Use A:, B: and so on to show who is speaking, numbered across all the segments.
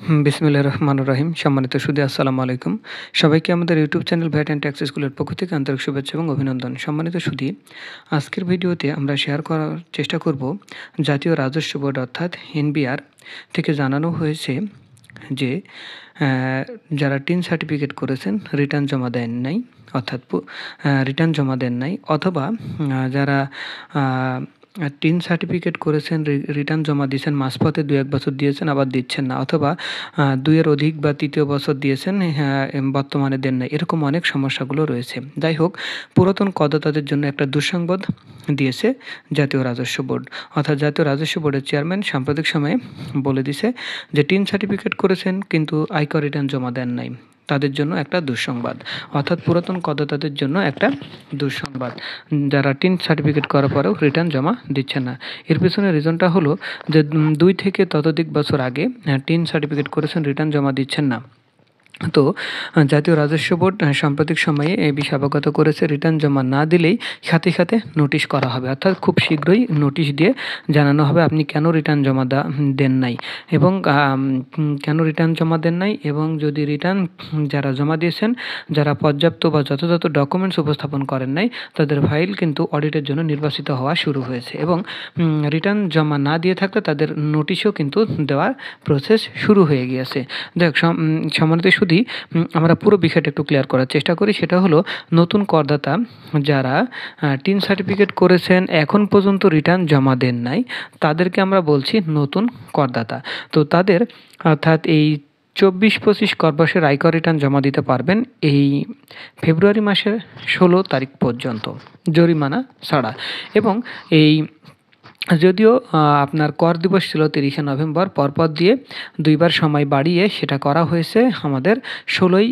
A: বিসমিল্লাহির রহমানির রহিম। সম্মানিত সুধী, আসসালামু আলাইকুম। সবাইকে আমাদের YouTube channel VAT and tax স্কুলের পক্ষ থেকে আন্তরিক শুভেচ্ছা এবং অভিনন্দন। সম্মানিত সুধী, আজকের ভিডিওতে আমরা শেয়ার করার চেষ্টা করব জাতীয় রাজস্ব বোর্ড অর্থাৎ এনবিআর থেকে জানানো হয়েছে যে যারা টিন সার্টিফিকেট করেছেন রিটার্ন জমা দেন নাই, অর্থাৎ রিটার্ন জমা দেন নাই, অথবা যারা টিন সার্টিফিকেট করেছেন রিটার্ন জমা দিয়েছেন, মাঝপথে 2-1 বছর দিয়েছেন আবার দিচ্ছেন না, অথবা 2-এর অধিক বা তৃতীয় বছর দিয়েছেন বর্তমানে দেন নাই, এরকম অনেক সমস্যাগুলো রয়েছে। যাই হোক, পুরাতন করদাতাদের জন্য একটা দুঃসংবাদ দিয়েছে জাতীয় রাজস্ব বোর্ড, অর্থাৎ জাতীয় রাজস্ব বোর্ডের চেয়ারম্যান সাম্প্রতিক সময়ে বলে দিছে যে টিন সার্টিফিকেট করেছেন কিন্তু আয়কর রিটার্ন জমা দেন নাই, তাদের জন্য একটা দুঃসংবাদ, অর্থাৎ পুরাতন করদাতাদের জন্য একটা দুঃসংবাদ, যারা টিন সার্টিফিকেট করার পরেও রিটার্ন জমা দিচ্ছে না। এর পেছনে রিজনটা হলো যে 2 থেকে ততোধিক বছর আগে টিন সার্টিফিকেট করেছেন, রিটার্ন জমা দিচ্ছেন না। তো জাতীয় রাজস্ব বোর্ড সাম্প্রতিক সময়ে এই বিষয়ে অবগত করেছে, রিটার্ন জমা না দিলেই সাথে সাথে নোটিশ করা হবে, অর্থাৎ খুব শীঘ্রই নোটিশ দিয়ে জানানো হবে আপনি কেন রিটার্ন জমা দেন নাই এবং কেন রিটার্ন জমা দেন নাই, এবং যদি রিটার্ন যারা জমা দিয়েছেন, যারা পর্যাপ্ত বা যথাযথ ডকুমেন্টস উপস্থাপন করেন নাই, তাদের ফাইল কিন্তু অডিটের জন্য নির্বাচিত হওয়া শুরু হয়েছে, এবং রিটার্ন জমা না দিয়ে থাকলে তাদের নোটিশও কিন্তু দেওয়ার প্রসেস শুরু হয়ে গিয়েছে। দেখ সম্মানিত শুধু আমরা পুরো বিষয়টা একটু ক্লিয়ার করার চেষ্টা করি। সেটা হলো, নতুন করদাতা যারা টিন সার্টিফিকেট করেছেন এখন পর্যন্ত রিটার্ন জমা দেন নাই, তাদেরকে আমরা বলছি নতুন করদাতা। তো তাদের অর্থাৎ এই 24-25 করবর্ষের আয়কর রিটার্ন জমা দিতে পারবেন এই ফেব্রুয়ারি মাসের 16 তারিখ পর্যন্ত, জরিমানা ছাড়া। এবং এই যদিও আপনার কর দিবস ছিল 30শে নভেম্বর, পরপর দিয়ে 2বার সময় বাড়িয়ে সেটা করা হয়েছে আমাদের 16ই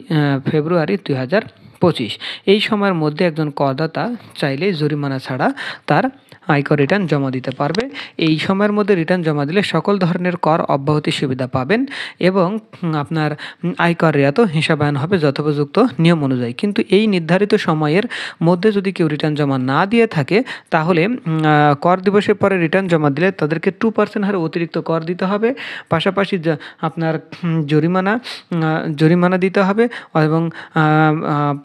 A: ফেব্রুয়ারি 2025। এই সময়ের মধ্যে একজন করদাতা চাইলে জরিমানা ছাড়া তার আয়কর রিটার্ন জমা দিতে পারবে। এই সময়ের মধ্যে রিটার্ন জমা দিলে সকল ধরনের কর অব্যাহতি সুবিধা পাবেন এবং আপনার আয়কর রেয়াতও হিসাবায়ন হবে যথোপযুক্ত নিয়ম অনুযায়ী। কিন্তু এই নির্ধারিত সময়ের মধ্যে যদি কেউ রিটার্ন জমা না দিয়ে থাকে, তাহলে কর দিবসের পরে রিটার্ন জমা দিলে তাদেরকে 2% হারে অতিরিক্ত কর দিতে হবে, পাশাপাশি আপনার জরিমানা দিতে হবে, এবং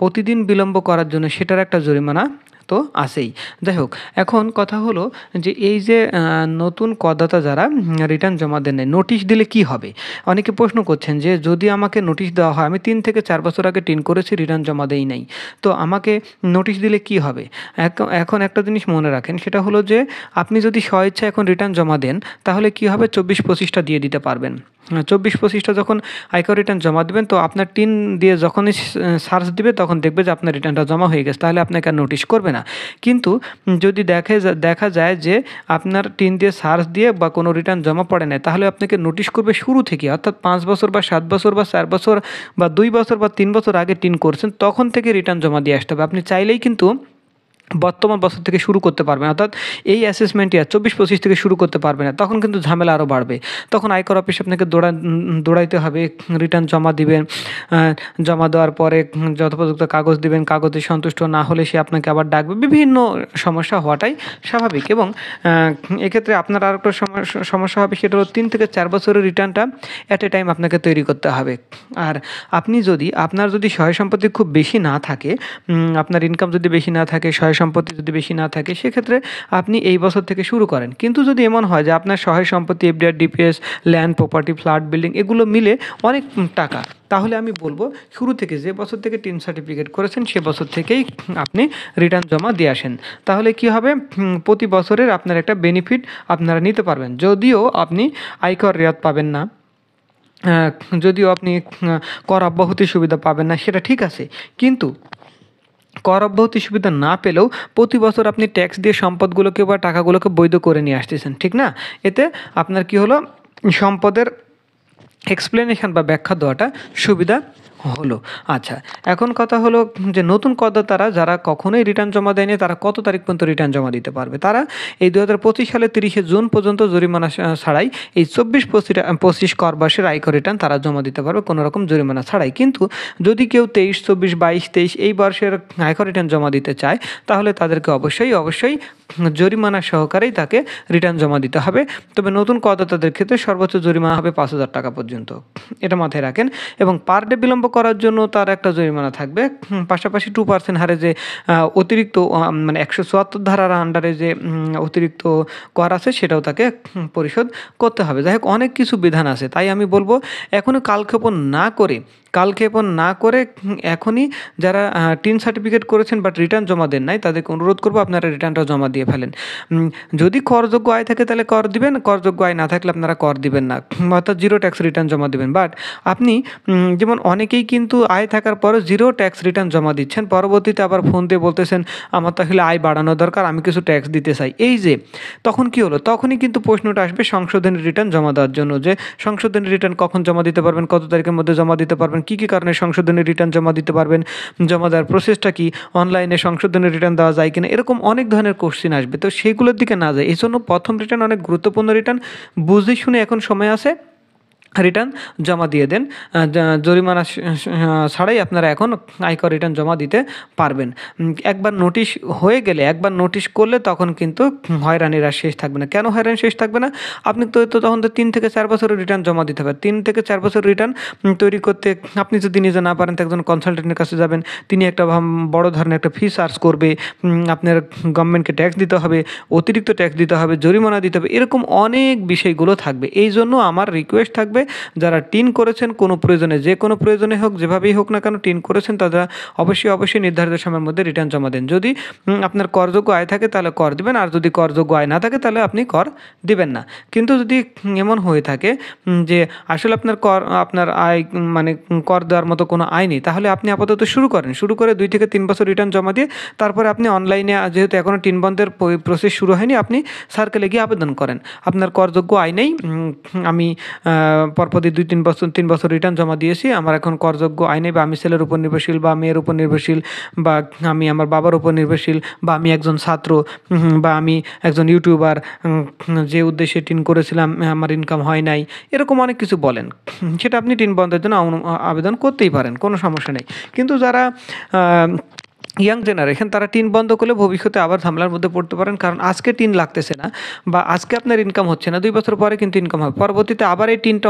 A: প্রতিদিন বিলম্ব করার জন্য সেটার একটা জরিমানা তো আছেই। যাই হোক, এখন কথা হলো যে এই যে নতুন করদাতা যারা রিটার্ন জমা দেন নাই, নোটিশ দিলে কি হবে? অনেকে প্রশ্ন করছেন যে যদি আমাকে নোটিশ দেওয়া হয়, আমি 3 থেকে 4 বছর আগে টিন করেছি, রিটার্ন জমা দেই নাই, তো আমাকে নোটিশ দিলে কি হবে? এখন একটা জিনিস মনে রাখেন, সেটা হলো যে আপনি যদি স্বেচ্ছায় এখন রিটার্ন জমা দেন, তাহলে কি হবে, 24-25টা দিয়ে দিতে পারবেন। 24-25টা যখন আয়কর রিটার্ন জমা দেবেন, তো আপনার টিন দিয়ে যখনই সার্চ দিবে তখন দেখবে যে আপনার রিটার্নটা জমা হয়ে গেছে, তাহলে আপনাকে আর নোটিশ করবে না। কিন্তু যদি দেখা যায় যে আপনার টিন দিয়ে সার্চ দিয়ে বা কোনো রিটার্ন জমা পড়ে নাই, তাহলে আপনাকে নোটিশ করবে শুরু থেকে, অর্থাৎ 5 বছর বা 7 বছর বা 4 বছর বা 2 বছর বা 3 বছর আগে টিন করছেন, তখন থেকে রিটার্ন জমা দিয়ে আসতে হবে। আপনি চাইলেই কিন্তু বর্তমান বছর থেকে শুরু করতে পারবেন, অর্থাৎ এই অ্যাসেসমেন্ট ইয়ার 24-25 থেকে শুরু করতে পারবে না, তখন কিন্তু ঝামেলা আরও বাড়বে। তখন আয়কর অফিস আপনাকে দৌড়াইতে হবে, রিটার্ন জমা দিবেন, জমা দেওয়ার পরে যথোপযুক্ত কাগজ দিবেন, কাগজে সন্তুষ্ট না হলে সে আপনাকে আবার ডাকবে, বিভিন্ন সমস্যা হওয়াটাই স্বাভাবিক। এবং এক্ষেত্রে আপনার আর একটা সমস্যা হবে, সেটা হলো 3 থেকে 4 বছরের রিটার্নটা অ্যাট এ টাইম আপনাকে তৈরি করতে হবে। আর আপনার যদি সহায় সম্পত্তি খুব বেশি না থাকে, আপনার ইনকাম যদি বেশি না থাকে, সহায় সম্পত্তি যদি বেশি না থাকে, সেক্ষেত্রে আপনি এই বছর থেকে শুরু করেন। কিন্তু যদি এমন হয় যে আপনার সহায় সম্পত্তি, FDR, DPS, land, property, flat, building এগুলো মিলে অনেক টাকা, তাহলে আমি বলবো শুরু থেকে যে বছর থেকে টিন সার্টিফিকেট করেছেন সে বছর থেকেই আপনি রিটার্ন জমা দিয়ে আসেন। তাহলে কি হবে, প্রতি বছরের আপনার একটা বেনিফিট আপনারা নিতে পারবেন। যদিও আপনি আয়কর রেয়াত পাবেন না, যদিও আপনি কর অব্যাহতি সুবিধা পাবেন না, সেটা ঠিক আছে, কিন্তু কর অব্যাহতি সুবিধা না পেলেও প্রতি বছর আপনি ট্যাক্স দিয়ে সম্পদগুলোকে বা টাকাগুলোকে বৈধ করে নিয়ে আসতেছেন, ঠিক না? এতে আপনার কি হলো, সম্পদের এক্সপ্লেনেশন বা ব্যাখ্যা দেওয়াটা সুবিধা হলো। আচ্ছা, এখন কথা হলো যে নতুন করদাতারা যারা কখনোই রিটার্ন জমা দেয়নি তারা কত তারিখ পর্যন্ত রিটার্ন জমা দিতে পারবে? তারা এই ২০২৫ সালের ৩০শে জুন পর্যন্ত জরিমানা ছাড়াই এই ২৪-২৫ কর বর্ষের আয়কর রিটার্ন তারা জমা দিতে পারবে কোনো রকম জরিমানা ছাড়াই। কিন্তু যদি কেউ ২৩, ২৪, ২২, ২৩ এই বর্ষের আয়কর রিটার্ন জমা দিতে চায় তাহলে তাদেরকে অবশ্যই জরিমানা সহকারেই তাকে রিটার্ন জমা দিতে হবে। তবে নতুন করদাতাদের ক্ষেত্রে সর্বোচ্চ জরিমানা হবে ৫,০০০ টাকা পর্যন্ত। এটা মাথায় রাখেন এবং পার ডে বিলম্ব করার জন্য তার একটা জরিমানা থাকবে। পাশাপাশি 2% হারে যে অতিরিক্ত মানে ১৭৪ ধারার আন্ডারে যে অতিরিক্ত কর আছে সেটাও তাকে পরিশোধ করতে হবে। যাই হোক অনেক কিছু বিধান আছে। তাই আমি বলব এখনই কালক্ষেপণ না করে এখনই যারা টিন সার্টিফিকেট করেছেন বাট রিটার্ন জমা দেন নাই তাদেরকে অনুরোধ করব আপনারা রিটার্নটা জমা দিয়ে ফেলেন। যদি করযোগ্য আয় থাকে তাহলে কর দিবেন, করযোগ্য আয় না থাকলে আপনারা কর দিবেন না, অর্থাৎ জিরো ট্যাক্স রিটার্ন জমা দেবেন। বাট আপনি যেমন অনেকেই কিন্তু আয় থাকার পরও জিরো ট্যাক্স রিটার্ন জমা দিচ্ছেন, পরবর্তীতে আবার ফোন দিয়ে বলতেছেন আমার তাহলে আয় বাড়ানো দরকার, আমি কিছু ট্যাক্স দিতে চাই। এই যে তখন কি হলো, তখনই কিন্তু প্রশ্নটা আসবে সংশোধনী রিটার্ন জমা দেওয়ার জন্য যে সংশোধনী রিটার্ন কখন জমা দিতে পারবেন, কত তারিখের মধ্যে জমা দিতে পারবেন, কী কী কারণে সংশোধনী রিটার্ন জমা দিতে পারবেন, জমা দেওয়ার প্রসেসটা কি, অনলাইনে সংশোধনী রিটার্ন দেওয়া যায় কিনা, এরকম অনেক ধরনের কোশ্চেন আসবে। তো সেইগুলোর দিকে না যায়, এই জন্য প্রথম রিটার্ন অনেক গুরুত্বপূর্ণ রিটার্ন, বুঝে শুনে এখন সময় আছে রিটার্ন জমা দিয়ে দেন। জরিমানা ছাড়াই আপনারা এখন আয়কর রিটার্ন জমা দিতে পারবেন। একবার নোটিশ হয়ে গেলে, একবার নোটিশ করলে তখন কিন্তু হয়রানির আর শেষ থাকবে না। কেন হয়রানি শেষ থাকবে না? আপনি তো তখন তো ৩ থেকে ৪ বছরের রিটার্ন জমা দিতে হবে। ৩ থেকে ৪ বছর রিটার্ন তৈরি করতে আপনি যদি নিজে না পারেন তো একজন কনসালটেন্টের কাছে যাবেন, তিনি একটা বড় ধরনের একটা ফি চার্জ করবে, আপনার গভর্নমেন্টকে ট্যাক্স দিতে হবে, অতিরিক্ত ট্যাক্স দিতে হবে, জরিমানা দিতে হবে, এরকম অনেক বিষয়গুলো থাকবে। এই জন্য আমার রিকোয়েস্ট থাকবে যারা টিন করেছেন কোনো প্রয়োজনে, যে কোনো প্রয়োজনে হোক, যেভাবেই হোক না কেন টিন করেছেন তারা অবশ্যই নির্ধারিত সময়ের মধ্যে রিটার্ন জমা দেন। যদি আপনার করযোগ্য আয় থাকে তাহলে কর দিবেন, আর যদি করযোগ্য আয় না থাকে তাহলে আপনি কর দিবেন না। কিন্তু যদি এমন হয়ে থাকে যে আসলে আপনার আয় মানে কর দেওয়ার মতো কোনো আয় নেই, তাহলে আপনি আপাতত শুরু করে 2 থেকে 3 বছর রিটার্ন জমা দিয়ে তারপরে আপনি অনলাইনে, যেহেতু এখনও টিন বন্ধের প্রসেস শুরু হয়নি, আপনি সার্কেলে গিয়ে আবেদন করেন আপনার করযোগ্য আয় নেই, আমি পরপরই 3 বছর রিটার্ন জমা দিয়েছি, আমার এখন করযোগ্য আয় নেই, বা আমি ছেলের উপর নির্ভরশীল, বা মেয়ের উপর নির্ভরশীল, বা আমি আমার বাবার উপর নির্ভরশীল, বা আমি একজন ছাত্র, বা আমি একজন ইউটিউবার, যে উদ্দেশ্যে টিন করেছিলাম আমার ইনকাম হয় নাই, এরকম অনেক কিছু বলেন। সেটা আপনি টিন বন্ধের জন্য আবেদন করতেই পারেন, কোনো সমস্যা নেই। কিন্তু যারা ইয়াং জেনারেশন তারা টিন বন্ধ করলে ভবিষ্যতে আবার ঝামেলার মধ্যে পড়তে পারেন, কারণ আজকে টিন লাগতেছে না বা আজকে আপনার ইনকাম হচ্ছে না, 2 বছর পরে কিন্তু ইনকাম হবে, পরবর্তীতে আবার এই টিনটা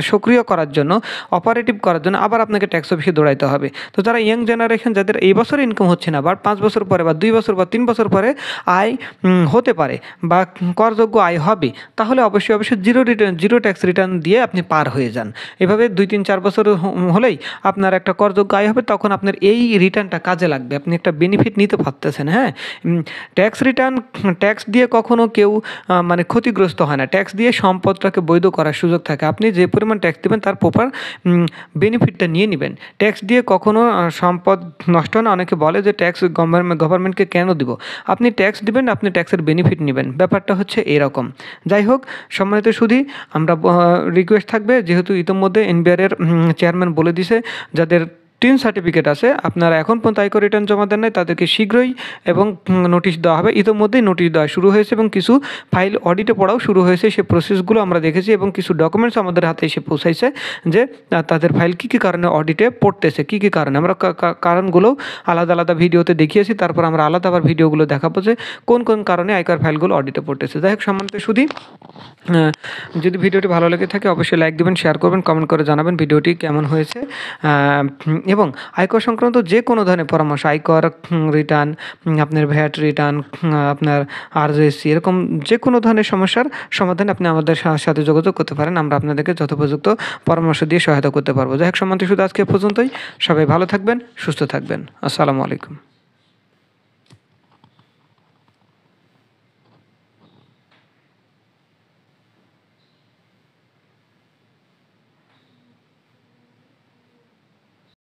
A: সক্রিয় করার জন্য, অপারেটিভ করার জন্য আবার আপনাকে ট্যাক্স অফিসে দৌড়াইতে হবে। তো যারা ইয়াং জেনারেশন যাদের এই বছর ইনকাম হচ্ছে না, বাট 5 বছর পরে বা 2 বছর বা 3 বছর পরে আয় হতে পারে বা করযোগ্য আয় হবে, তাহলে অবশ্যই জিরো ট্যাক্স রিটার্ন দিয়ে আপনি পার হয়ে যান। এভাবে 2, 3, 4 বছর হলেই আপনার একটা করযোগ্য আয় হবে, তখন আপনার এই রিটার্নটা কাজে লাগবে, আপনি একটা বেনিফিট নিতে পারতেছেন। হ্যাঁ, ট্যাক্স দিয়ে কখনো কেউ মানে ক্ষতিগ্রস্ত হয় না, ট্যাক্স দিয়ে সম্পদটাকে বৈধ করার সুযোগ থাকে। আপনি যে পরিমাণ ট্যাক্স দেবেন তার প্রপার বেনিফিটটা নিয়ে নেবেন। ট্যাক্স দিয়ে কখনো সম্পদ নষ্ট হয় না। অনেকে বলে যে ট্যাক্স গভর্নমেন্টকে কেন দিব, আপনি ট্যাক্স দিবেন, আপনি ট্যাক্সের বেনিফিট নেবেন, ব্যাপারটা হচ্ছে এরকম। যাই হোক সম্মানিত সুধী, আমরা রিকোয়েস্ট থাকবে, যেহেতু ইতিমধ্যে এনবিআরের চেয়ারম্যান বলে দিছে যাদের টিন সার্টিফিকেট আছে আপনারা এখন পর্যন্ত আয়কর রিটার্ন জমা দেন নাই তাদেরকে শীঘ্রই এবং নোটিশ দেওয়া হবে। ইতিমধ্যেই নোটিশ দেওয়া শুরু হয়েছে এবং কিছু ফাইল অডিটে পড়াও শুরু হয়েছে, সে প্রসেসগুলো আমরা দেখেছি এবং কিছু ডকুমেন্টস আমাদের হাতে এসে পৌঁছাইছে যে তাদের ফাইল কী কী কারণে অডিটে পড়তেছে, কী কী কারণে। আমরা কারণগুলো আলাদা ভিডিওতে দেখিয়েছি, তারপর আমরা আলাদা আবার ভিডিওগুলো দেখাবো যে কোন কোন কারণে আয়কর ফাইলগুলো অডিটে পড়তেছে। যাই হোক সম্মানিত সুধী, যদি ভিডিওটি ভালো লেগে থাকে অবশ্যই লাইক দেবেন, শেয়ার করবেন, কমেন্ট করে জানাবেন ভিডিওটি কেমন হয়েছে, এবং আয়কর সংক্রান্ত যে কোনো ধরনের পরামর্শ, আয়কর রিটার্ন, আপনার ভ্যাট রিটার্ন, আপনার আরজিএসটি, এরকম যে কোনো ধরনের সমস্যার সমাধান আপনি আমাদের সাথে যোগাযোগ করতে পারেন, আমরা আপনাদেরকে যথোপযুক্ত পরামর্শ দিয়ে সহায়তা করতে পারবো। যাই হোক সম্মানিত শুধু আজকে পর্যন্তই, সবাই ভালো থাকবেন, সুস্থ থাকবেন। আসসালামু আলাইকুম।